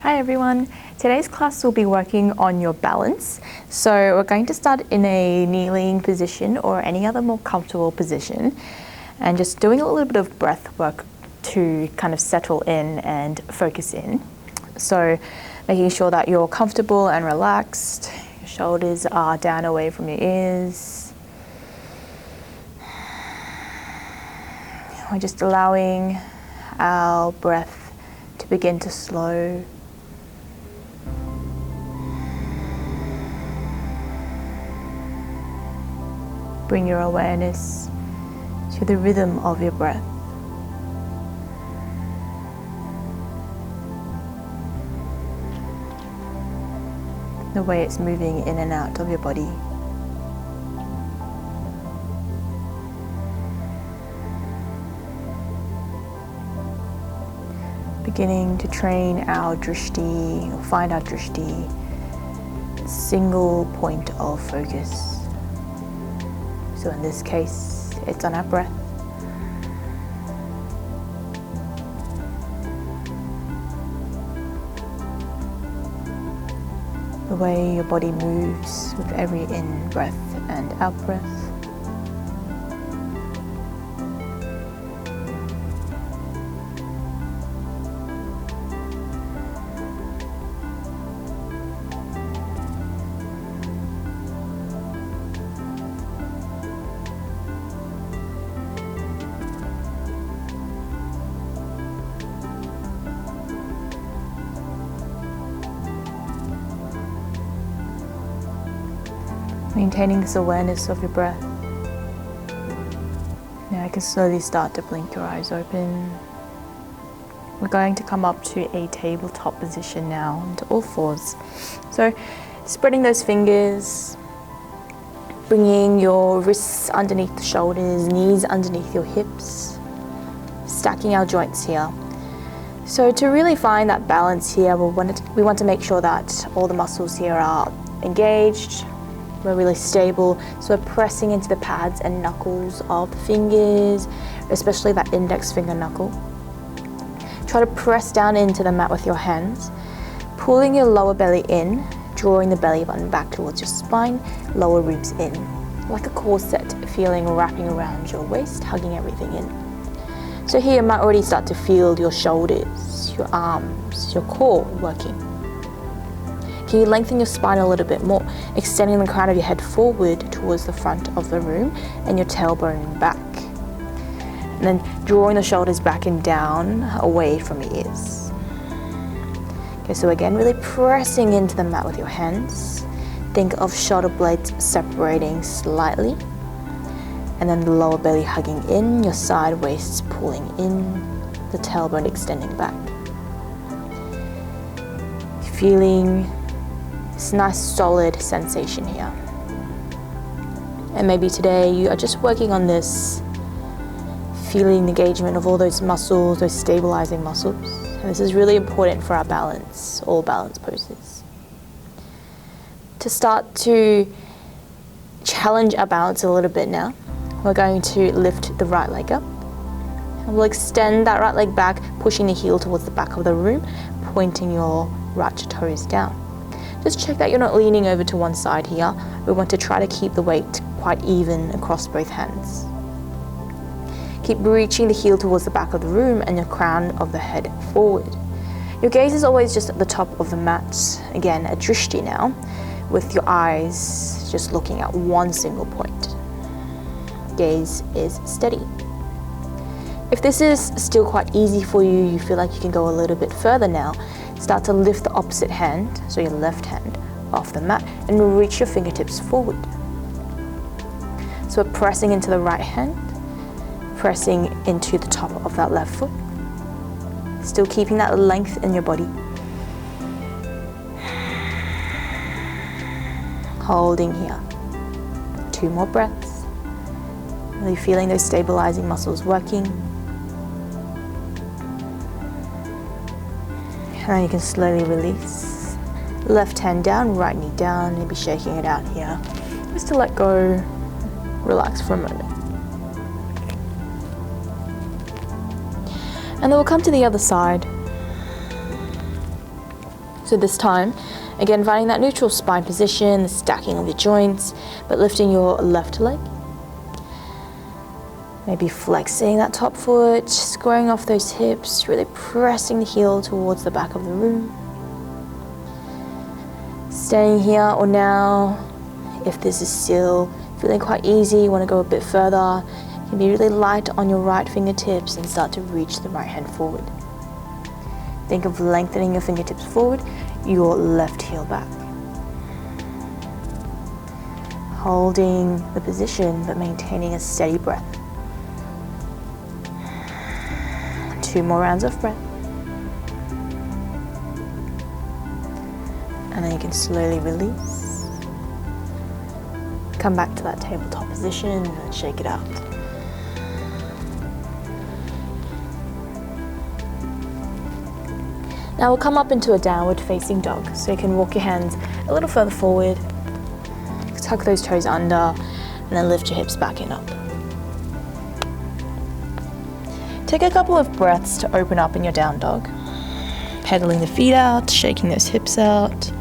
Hi everyone, today's class will be working on your balance. So we're going to start in a kneeling position or any other more comfortable position and just doing a little bit of breath work to kind of settle in and focus in. So making sure that you're comfortable and relaxed, your shoulders are down away from your ears. We're just allowing our breath to begin to slow. Bring your awareness to the rhythm of your breath. The way it's moving in and out of your body. Beginning to train our drishti, or find our drishti, single point of focus. So in this case, it's on our breath. The way your body moves with every in-breath and out-breath. Maintaining this awareness of your breath. Now you can slowly start to blink your eyes open. We're going to come up to a tabletop position now, onto all fours. So spreading those fingers, bringing your wrists underneath the shoulders, knees underneath your hips, stacking our joints here. So to really find that balance here, we want to make sure that all the muscles here are engaged. We're really stable, so we're pressing into the pads and knuckles of the fingers, especially that index finger knuckle. Try to press down into the mat with your hands, pulling your lower belly in, drawing the belly button back towards your spine, lower ribs in, like a corset feeling wrapping around your waist, hugging everything in. So here you might already start to feel your shoulders, your arms, your core working. Can you lengthen your spine a little bit more, extending the crown of your head forward towards the front of the room and your tailbone back. And then drawing the shoulders back and down away from your ears. Okay, so again, really pressing into the mat with your hands. Think of shoulder blades separating slightly. And then the lower belly hugging in, your side waists pulling in, the tailbone extending back. Feeling this nice solid sensation here. And maybe today you are just working on this, feeling the engagement of all those muscles, those stabilizing muscles. And this is really important for our balance, all balance poses. To start to challenge our balance a little bit now, we're going to lift the right leg up. And we'll extend that right leg back, pushing the heel towards the back of the room, pointing your right toes down. Just check that you're not leaning over to one side here. We want to try to keep the weight quite even across both hands. Keep reaching the heel towards the back of the room and your crown of the head forward. Your gaze is always just at the top of the mat. Again, a drishti now, with your eyes just looking at one single point. Gaze is steady. If this is still quite easy for you, you feel like you can go a little bit further now, start to lift the opposite hand, so your left hand, off the mat and reach your fingertips forward. So we're pressing into the right hand, pressing into the top of that left foot. Still keeping that length in your body. Holding here. 2 more breaths. Really feeling those stabilizing muscles working. And then you can slowly release. Left hand down, right knee down, maybe shaking it out here. Just to let go, relax for a moment. And then we'll come to the other side. So this time, again, finding that neutral spine position, the stacking of your joints, but lifting your left leg. Maybe flexing that top foot, squaring off those hips, really pressing the heel towards the back of the room. Staying here, or now, if this is still feeling quite easy, you want to go a bit further, you can be really light on your right fingertips and start to reach the right hand forward. Think of lengthening your fingertips forward, your left heel back. Holding the position, but maintaining a steady breath. 2 more rounds of breath. And then you can slowly release. Come back to that tabletop position and shake it out. Now we'll come up into a downward facing dog. So you can walk your hands a little further forward, tuck those toes under, and then lift your hips back and up. Take a couple of breaths to open up in your down dog. Pedaling the feet out, shaking those hips out,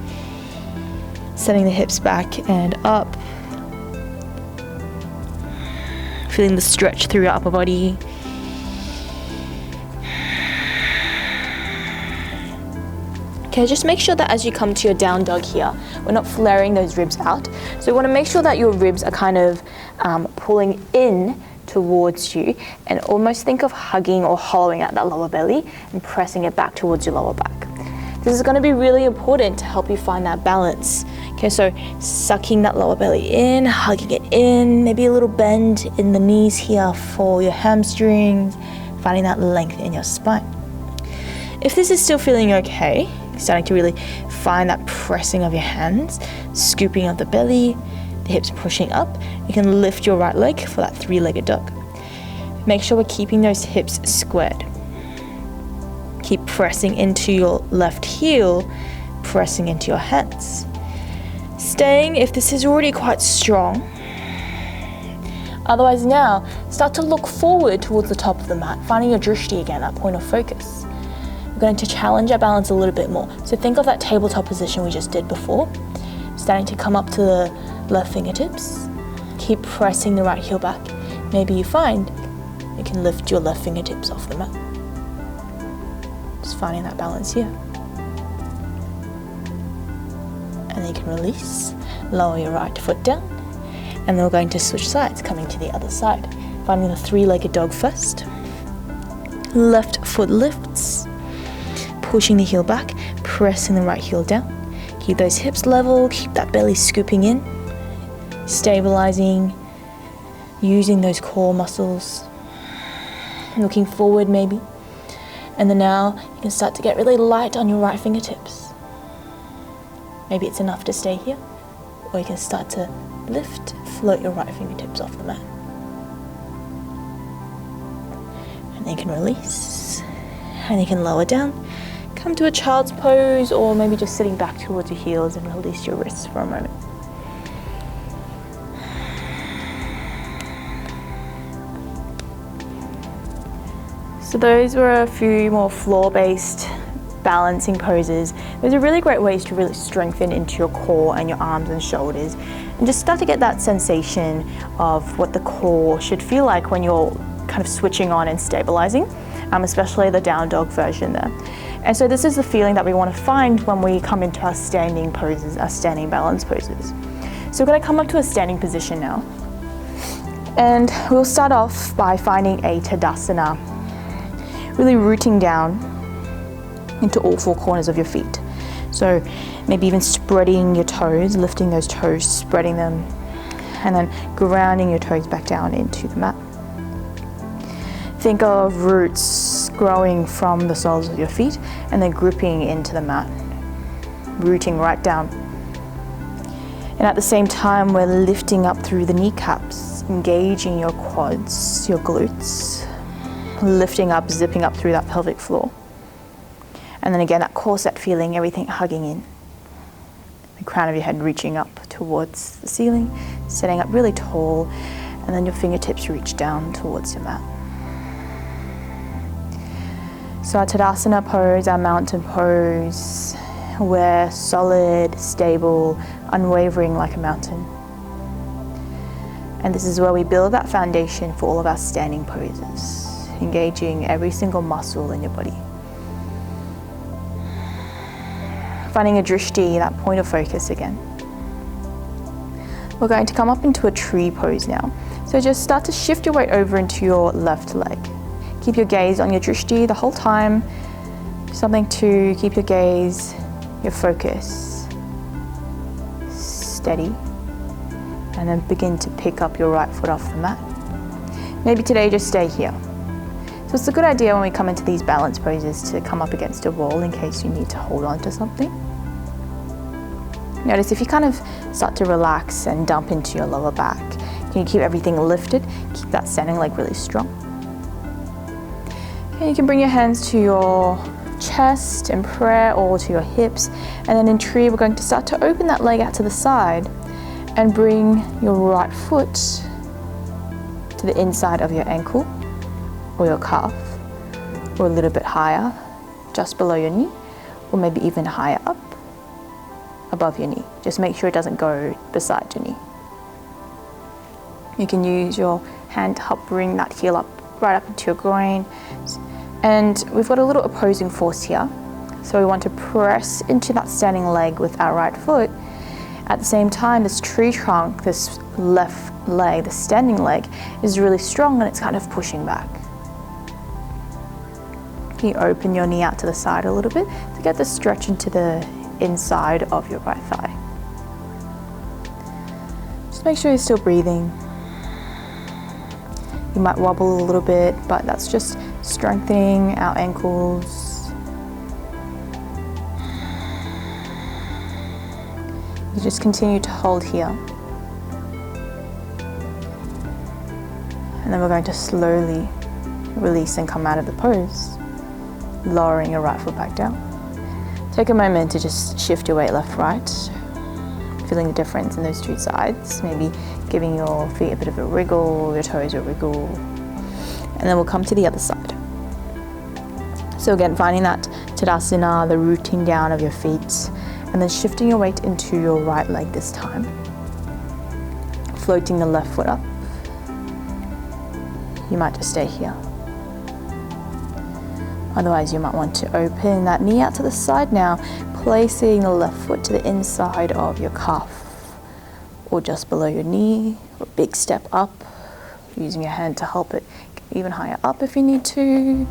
setting the hips back and up. Feeling the stretch through your upper body. Okay, just make sure that as you come to your down dog here, we're not flaring those ribs out. So you want to make sure that your ribs are kind of pulling in towards you, and almost think of hugging or hollowing out that lower belly and pressing it back towards your lower back. This is going to be really important to help you find that balance. Okay, so sucking that lower belly in, hugging it in, maybe a little bend in the knees here for your hamstrings, finding that length in your spine. If this is still feeling okay, starting to really find that pressing of your hands, scooping of the belly, the hips pushing up, you can lift your right leg for that 3-legged dog. Make sure we're keeping those hips squared. Keep pressing into your left heel, pressing into your hands. Staying if this is already quite strong. Otherwise now, start to look forward towards the top of the mat, finding your drishti again, that point of focus. We're going to challenge our balance a little bit more. So think of that tabletop position we just did before. Starting to come up to the left fingertips. Keep pressing the right heel back. Maybe you find you can lift your left fingertips off the mat. Just finding that balance here. And then you can release, lower your right foot down, and then we're going to switch sides, coming to the other side. Finding the 3-legged dog first. Left foot lifts, pushing the heel back, pressing the right heel down. Keep those hips level, keep that belly scooping in, stabilizing, using those core muscles, looking forward maybe. And then now you can start to get really light on your right fingertips. Maybe it's enough to stay here, or you can start to lift, float your right fingertips off the mat. And then you can release, and you can lower down, come to a child's pose, or maybe just sitting back towards your heels and release your wrists for a moment. So those were a few more floor-based balancing poses. Those are really great ways to really strengthen into your core and your arms and shoulders, and just start to get that sensation of what the core should feel like when you're kind of switching on and stabilizing, especially the down dog version there. And so this is the feeling that we want to find when we come into our standing poses, our standing balance poses. So we're going to come up to a standing position now. And we'll start off by finding a Tadasana, really rooting down into all 4 corners of your feet. So maybe even spreading your toes, lifting those toes, spreading them, and then grounding your toes back down into the mat. Think of roots growing from the soles of your feet and then gripping into the mat, rooting right down. And at the same time, we're lifting up through the kneecaps, engaging your quads, your glutes, lifting up, zipping up through that pelvic floor. And then again, that corset feeling, everything hugging in. The crown of your head reaching up towards the ceiling, setting up really tall, and then your fingertips reach down towards your mat. So our Tadasana pose, our mountain pose, We're solid, stable, unwavering like a mountain. And this is where we build that foundation for all of our standing poses, engaging every single muscle in your body. Finding a drishti, that point of focus again. We're going to come up into a tree pose now. So just start to shift your weight over into your left leg. Keep your gaze on your drishti the whole time. Something to keep your gaze, your focus steady. And then begin to pick up your right foot off the mat. Maybe today just stay here. So it's a good idea when we come into these balance poses to come up against a wall in case you need to hold on to something. Notice if you kind of start to relax and dump into your lower back, can you keep everything lifted? Keep that standing leg really strong. Okay, you can bring your hands to your chest in prayer or to your hips. And then in tree, we're going to start to open that leg out to the side and bring your right foot to the inside of your ankle or your calf, or a little bit higher, just below your knee, or maybe even higher up above your knee. Just make sure it doesn't go beside your knee. You can use your hand to help bring that heel up, right up into your groin. And we've got a little opposing force here. So we want to press into that standing leg with our right foot. At the same time, this tree trunk, this left leg, the standing leg, is really strong and it's kind of pushing back. Can you open your knee out to the side a little bit to get the stretch into the inside of your right thigh. Just make sure you're still breathing. You might wobble a little bit, but that's just strengthening our ankles. You just continue to hold here. And then we're going to slowly release and come out of the pose, lowering your right foot back down. Take a moment to just shift your weight left, right, feeling the difference in those two sides, maybe giving your feet a bit of a wriggle, your toes a wriggle, and then we'll come to the other side. So again, finding that Tadasana, the rooting down of your feet, and then shifting your weight into your right leg this time. Floating the left foot up. You might just stay here. Otherwise, you might want to open that knee out to the side now, placing the left foot to the inside of your calf, or just below your knee, or a big step up, using your hand to help it even higher up if you need to.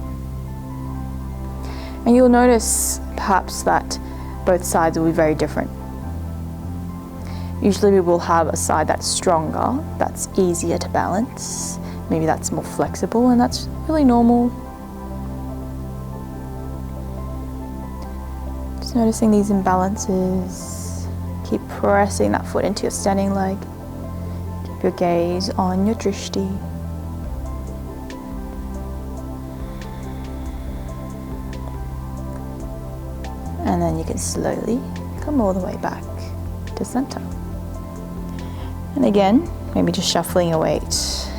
And you'll notice perhaps that both sides will be very different. Usually we will have a side that's stronger, that's easier to balance, maybe that's more flexible, and that's really normal. Just noticing these imbalances. Keep pressing that foot into your standing leg. Keep your gaze on your drishti. And then you can slowly come all the way back to center. And again, maybe just shuffling your weight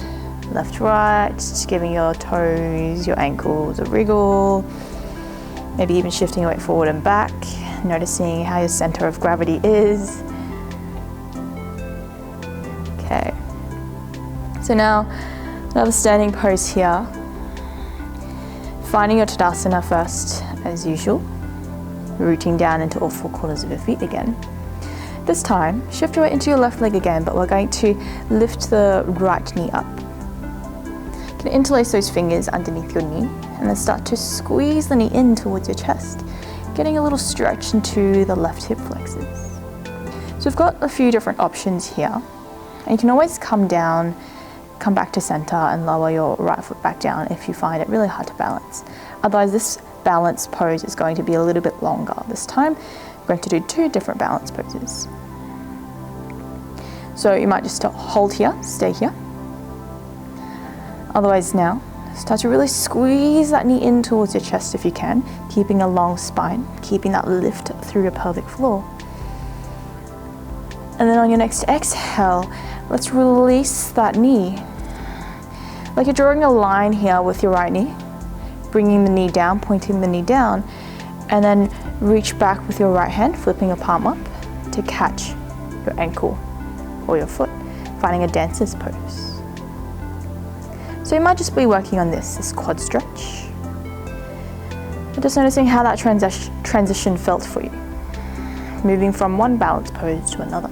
left, right, just giving your toes, your ankles a wriggle. Maybe even shifting your weight forward and back, noticing how your center of gravity is. Okay. So now, another standing pose here. Finding your Tadasana first, as usual. Rooting down into all four corners of your feet again. This time, shift your weight into your left leg again, but we're going to lift the right knee up. You can interlace those fingers underneath your knee and then start to squeeze the knee in towards your chest, getting a little stretch into the left hip flexors. So we've got a few different options here. And you can always come down, come back to center and lower your right foot back down if you find it really hard to balance. Otherwise, this balance pose is going to be a little bit longer. This time, we're going to do two different balance poses. So you might just hold here, stay here. Otherwise now, start to really squeeze that knee in towards your chest if you can, keeping a long spine, keeping that lift through your pelvic floor. And then on your next exhale, let's release that knee. Like you're drawing a line here with your right knee, bringing the knee down, pointing the knee down, And then reach back with your right hand, flipping your palm up to catch your ankle or your foot, finding a dancer's pose. So you might just be working on this quad stretch. But just noticing how that transition felt for you. Moving from one balance pose to another.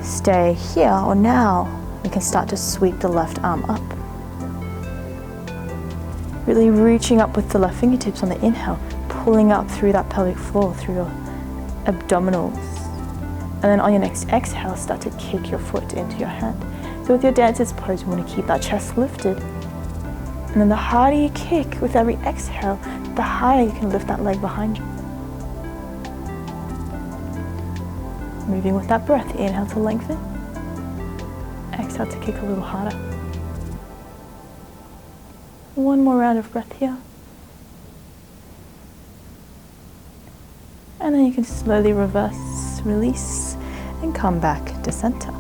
Stay here, or now we can start to sweep the left arm up. Really reaching up with the left fingertips on the inhale, pulling up through that pelvic floor, through your abdominals. And then on your next exhale, start to kick your foot into your hand. So with your dancer's pose, we want to keep that chest lifted. And then the harder you kick with every exhale, the higher you can lift that leg behind you. Moving with that breath, inhale to lengthen. Exhale to kick a little harder. One more round of breath here. And then you can slowly reverse, release, and come back to center.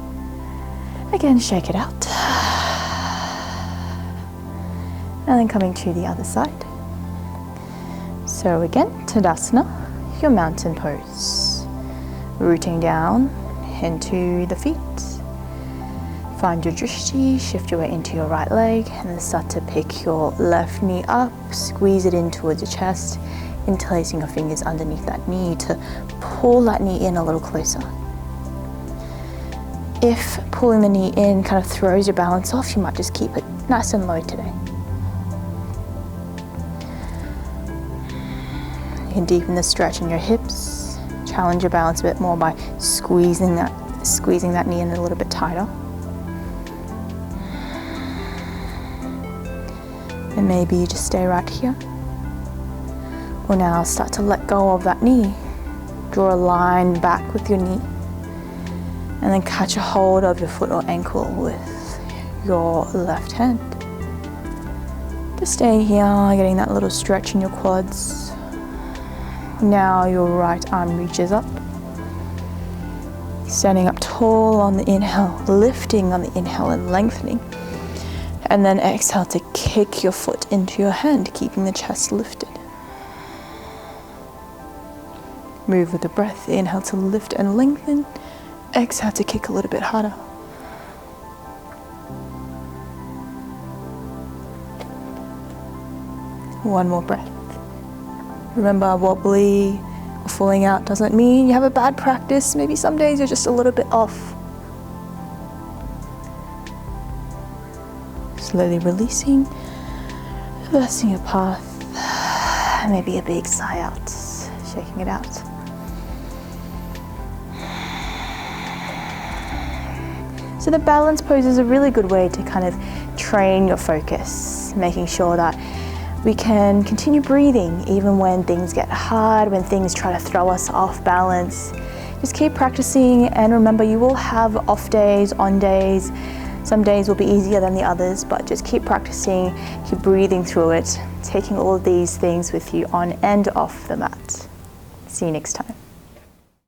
Again, shake it out. And then coming to the other side. So again, Tadasana, your mountain pose. Rooting down into the feet. Find your drishti, shift your weight into your right leg, and then start to pick your left knee up, squeeze it in towards your chest, interlacing your fingers underneath that knee to pull that knee in a little closer. If pulling the knee in kind of throws your balance off, you might just keep it nice and low today. You can deepen the stretch in your hips, challenge your balance a bit more by squeezing that knee in a little bit tighter. And maybe you just stay right here. Or now start to let go of that knee. Draw a line back with your knee. And then catch a hold of your foot or ankle with your left hand. Just staying here, getting that little stretch in your quads. Now your right arm reaches up. Standing up tall on the inhale, lifting on the inhale and lengthening. And then exhale to kick your foot into your hand, keeping the chest lifted. Move with the breath. Inhale to lift and lengthen. Exhale to kick a little bit harder. One more breath. Remember, wobbly or falling out doesn't mean you have a bad practice. Maybe some days you're just a little bit off. Slowly releasing, reversing your path, maybe a big sigh out, shaking it out. So the balance pose is a really good way to kind of train your focus, making sure that we can continue breathing even when things get hard, when things try to throw us off balance. Just keep practicing, and remember, you will have off days, on days. Some days will be easier than the others, but just keep practicing, keep breathing through it, taking all of these things with you on and off the mat. See you next time.